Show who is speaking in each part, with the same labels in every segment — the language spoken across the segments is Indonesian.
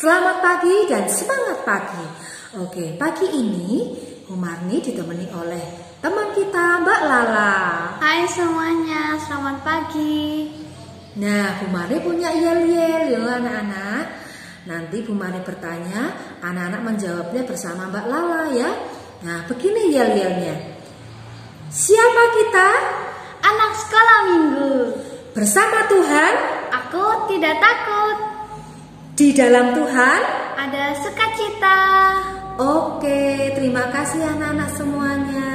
Speaker 1: Selamat pagi dan semangat pagi. Oke, pagi ini Bu Marni ditemani oleh teman kita Mbak Lala.
Speaker 2: Hai semuanya, selamat pagi.
Speaker 1: Nah, Bu Marni punya yel-yel ya anak-anak. Nanti Bu Marni bertanya, anak-anak menjawabnya bersama Mbak Lala ya. Nah, begini yel-yelnya. Siapa kita?
Speaker 2: Anak sekolah minggu.
Speaker 1: Bersama Tuhan,
Speaker 2: Aku tidak takut.
Speaker 1: di dalam Tuhan.
Speaker 2: Ada sukacita.
Speaker 1: Oke, terima kasih anak-anak semuanya.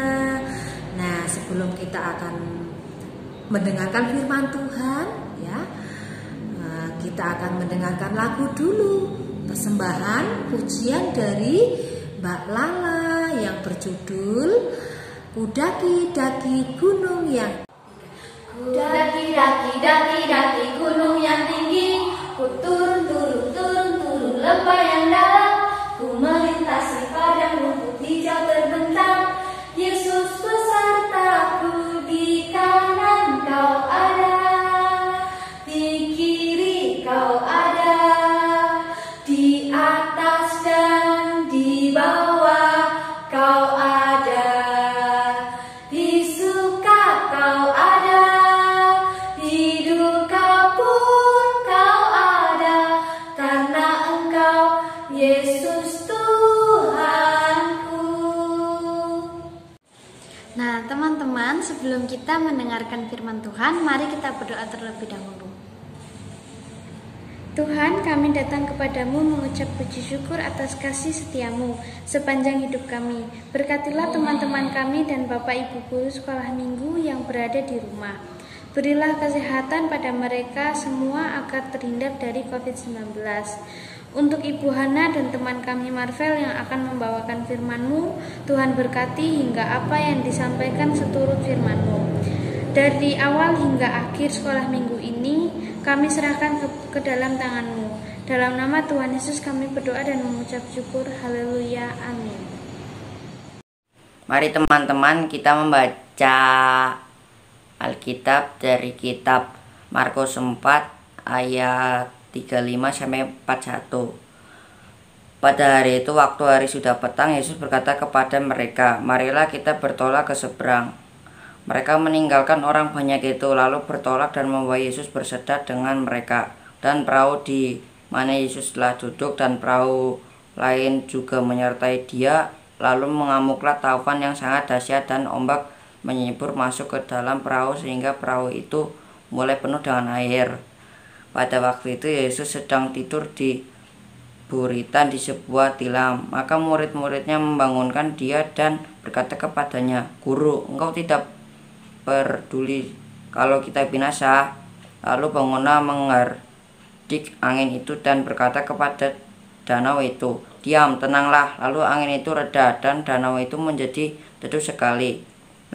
Speaker 1: Nah, sebelum kita akan mendengarkan firman Tuhan, ya, kita akan mendengarkan lagu dulu. Persembahan pujian dari Mbak Lala yang berjudul Kudaki-daki gunung yang
Speaker 2: Daki gunung yang tinggi. Ku turun lembah yang dalam. Ku melintasi padang rumput hijau terbentang. Yesus besertaku, di kanan kau ada, di kiri kau ada, di atas dan di bawah kau ada, di suka kau ada, di duka pun kau ada, karena Engkau Yesus Tuhanku. Nah, teman-teman, sebelum kita mendengarkan firman Tuhan, mari kita berdoa terlebih dahulu. Tuhan, kami datang kepadamu mengucap puji syukur atas kasih setiamu sepanjang hidup kami. Berkatilah teman-teman kami dan Bapak Ibu guru sekolah minggu yang berada di rumah. Berilah kesehatan pada mereka semua agar terhindar dari COVID-19. Untuk Ibu Hana dan teman kami Marvel yang akan membawakan firman-Mu, Tuhan berkati hingga apa yang disampaikan seturut firman-Mu. Dari awal hingga akhir sekolah minggu ini, kami serahkan ke dalam tangan-Mu. Dalam nama Tuhan Yesus kami berdoa dan mengucap syukur. Haleluya. Amin.
Speaker 3: Mari teman-teman kita membaca Alkitab dari kitab Markus 4 ayat 35 sampai 41. Pada hari itu, waktu hari sudah petang, Yesus berkata kepada mereka, "Marilah kita bertolak ke seberang." Mereka meninggalkan orang banyak itu, lalu bertolak dan membawa Yesus berseda dengan mereka. Dan perahu di mana Yesus telah duduk dan perahu lain juga menyertai dia. Lalu mengamuklah taufan yang sangat dahsyat dan ombak menyibur masuk ke dalam perahu sehingga perahu itu mulai penuh dengan air. Pada waktu itu Yesus sedang tidur di buritan di sebuah tilam. Maka murid-muridnya membangunkan dia dan berkata kepadanya, "Guru, engkau tidak peduli kalau kita binasa?" Lalu bangunlah menghardik angin itu dan berkata kepada danau itu, "Diam, tenanglah." Lalu angin itu reda dan danau itu menjadi teduh sekali.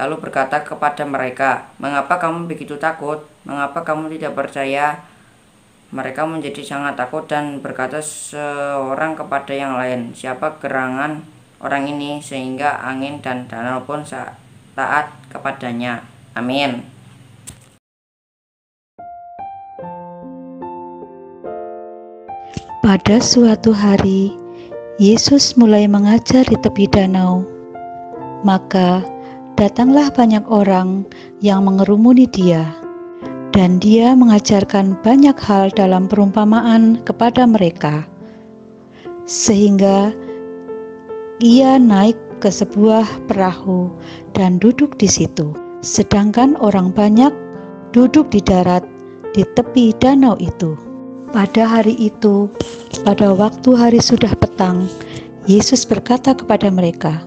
Speaker 3: Lalu berkata kepada mereka, "Mengapa kamu begitu takut? Mengapa kamu tidak percaya?" Mereka menjadi sangat takut dan berkata seorang kepada yang lain, "Siapa gerangan orang ini sehingga angin dan danau pun taat kepadanya?" Amin.
Speaker 4: Pada suatu hari, Yesus mulai mengajar di tepi danau. Maka datanglah banyak orang yang mengerumuni dia, dan dia mengajarkan banyak hal dalam perumpamaan kepada mereka. Sehingga ia naik ke sebuah perahu dan duduk di situ, sedangkan orang banyak duduk di darat di tepi danau itu. Pada hari itu, pada waktu hari sudah petang, Yesus berkata kepada mereka,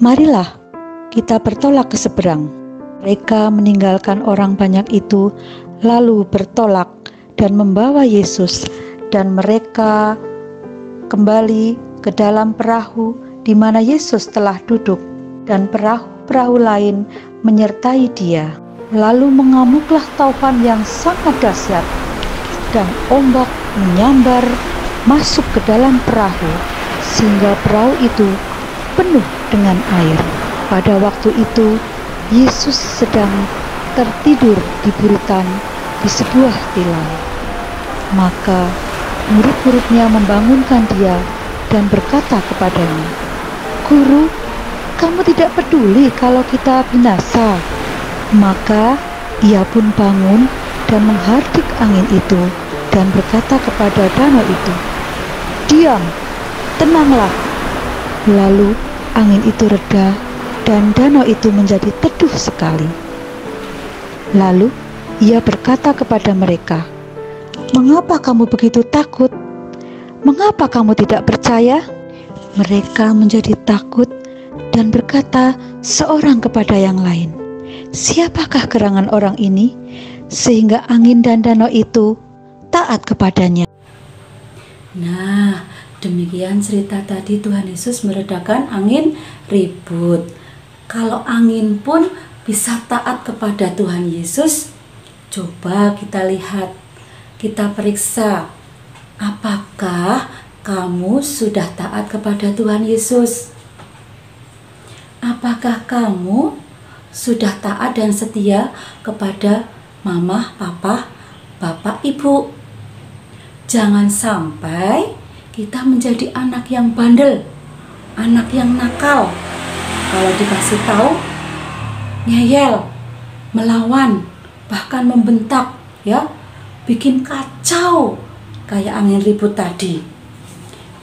Speaker 4: "Marilah kita bertolak ke seberang." Mereka meninggalkan orang banyak itu, lalu bertolak dan membawa Yesus, dan mereka kembali ke dalam perahu di mana Yesus telah duduk, dan perahu-perahu lain menyertai dia. Lalu mengamuklah taufan yang sangat dahsyat, dan ombak menyambar masuk ke dalam perahu, sehingga perahu itu penuh dengan air. Pada waktu itu, Yesus sedang tertidur di buritan di sebuah tilam. Maka murid-muridnya membangunkan dia dan berkata kepadanya, "Guru, kamu tidak peduli kalau kita binasa." Maka ia pun bangun dan menghardik angin itu dan berkata kepada danau itu, "Diam, tenanglah." Lalu angin itu reda dan danau itu menjadi teduh sekali. Lalu ia berkata kepada mereka, "Mengapa kamu begitu takut? Mengapa kamu tidak percaya?" Mereka menjadi takut dan berkata seorang kepada yang lain, "Siapakah gerangan orang ini sehingga angin dan danau itu taat kepadanya?"
Speaker 5: Nah, demikian cerita tadi Tuhan Yesus meredakan angin ribut. Kalau angin pun bisa taat kepada Tuhan Yesus, coba kita lihat, kita periksa, apakah kamu sudah taat kepada Tuhan Yesus? Apakah kamu sudah taat dan setia kepada mama, papa, bapak, ibu? Jangan sampai kita menjadi anak yang bandel, anak yang nakal. Kalau dikasih tahu, ngeyel, melawan, bahkan membentak, ya, bikin kacau kayak angin ribut tadi.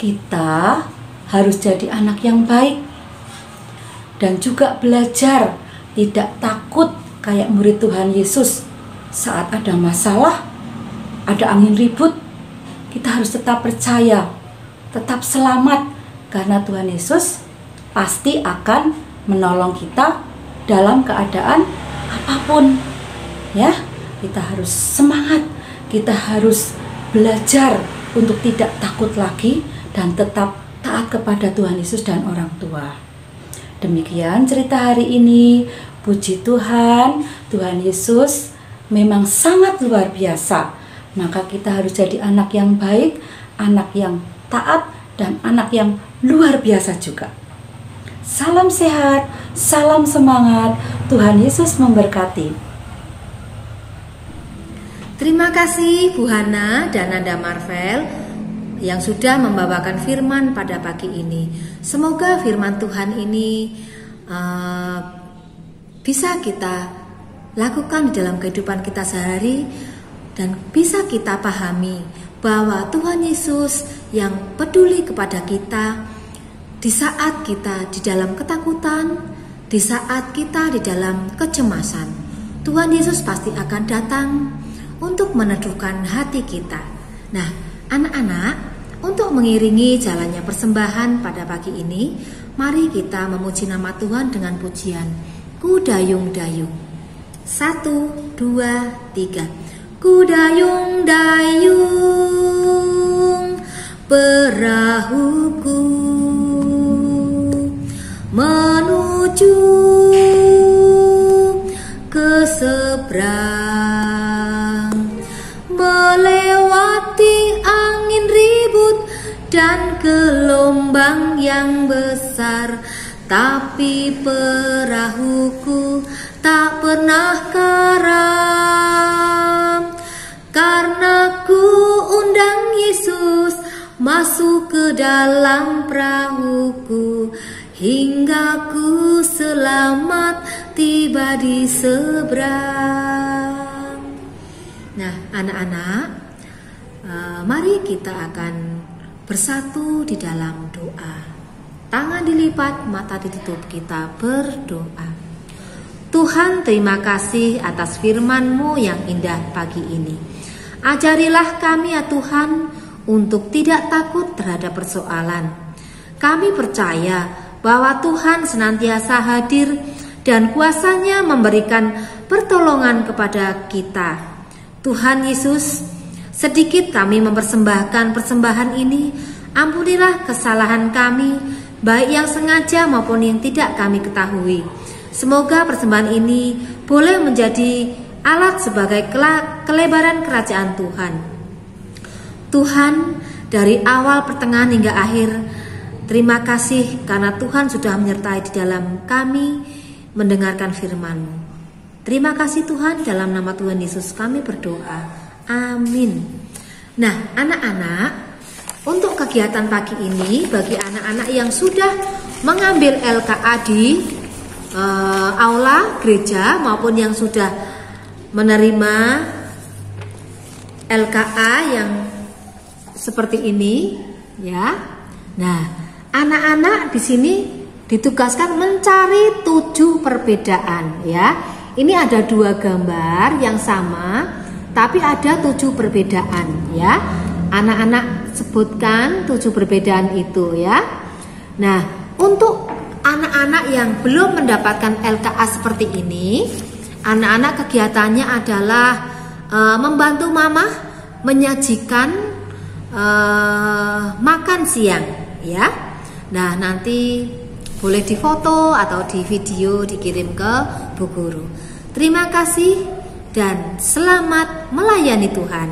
Speaker 5: Kita harus jadi anak yang baik dan juga belajar tidak takut kayak murid Tuhan Yesus. Saat ada masalah, ada angin ribut, kita harus tetap percaya, tetap selamat, karena Tuhan Yesus pasti akan menolong kita dalam keadaan apapun. Ya, kita harus semangat, kita harus belajar untuk tidak takut lagi dan tetap taat kepada Tuhan Yesus dan orang tua. Demikian cerita hari ini. Puji Tuhan, Tuhan Yesus memang sangat luar biasa. Maka kita harus jadi anak yang baik, anak yang taat, dan anak yang luar biasa juga. Salam sehat, salam semangat, Tuhan Yesus memberkati.
Speaker 1: Terima kasih Bu Hana dan Nanda Marvel yang sudah membawakan firman pada pagi ini. Semoga firman Tuhan ini bisa kita lakukan di dalam kehidupan kita sehari dan bisa kita pahami bahwa Tuhan Yesus yang peduli kepada kita di saat kita di dalam ketakutan, di saat kita di dalam kecemasan. Tuhan Yesus pasti akan datang untuk meneduhkan hati kita. Nah, anak-anak, untuk mengiringi jalannya persembahan pada pagi ini, mari kita memuji nama Tuhan dengan pujian Ku dayung-dayung. 1, 2, 3. Ku dayung-dayung perahuku menuju ke seberang, melewati angin ribut dan gelombang yang besar, tapi perahuku tak pernah karam, karena ku undang Yesus masuk ke dalam perahuku, hingga ku selamat tiba di seberang. Nah, anak-anak, mari kita akan bersatu di dalam doa. Tangan dilipat, mata ditutup, kita berdoa. Tuhan, terima kasih atas firman-Mu yang indah pagi ini. Ajarilah kami ya Tuhan untuk tidak takut terhadap persoalan. Kami percaya bahwa Tuhan senantiasa hadir dan kuasa-Nya memberikan pertolongan kepada kita. Tuhan Yesus, sedikit kami mempersembahkan persembahan ini, ampunilah kesalahan kami, baik yang sengaja maupun yang tidak kami ketahui. Semoga persembahan ini boleh menjadi alat sebagai kelebaran kerajaan Tuhan. Tuhan, dari awal, pertengahan hingga akhir, terima kasih karena Tuhan sudah menyertai di dalam kami mendengarkan firman-Mu. Terima kasih Tuhan, dalam nama Tuhan Yesus kami berdoa. Amin. Nah, anak-anak, untuk kegiatan pagi ini bagi anak-anak yang sudah mengambil LKA di aula gereja maupun yang sudah menerima LKA yang seperti ini, ya. Nah, anak-anak di sini ditugaskan mencari 7 perbedaan, ya. Ini ada 2 gambar yang sama, tapi ada 7 perbedaan, ya. Anak-anak sebutkan 7 perbedaan itu, ya. Nah, untuk anak-anak yang belum mendapatkan LKA seperti ini, anak-anak kegiatannya adalah membantu mama menyajikan makan siang, ya. Nah, nanti boleh difoto atau di video dikirim ke Bu Guru. Terima kasih dan selamat melayani Tuhan.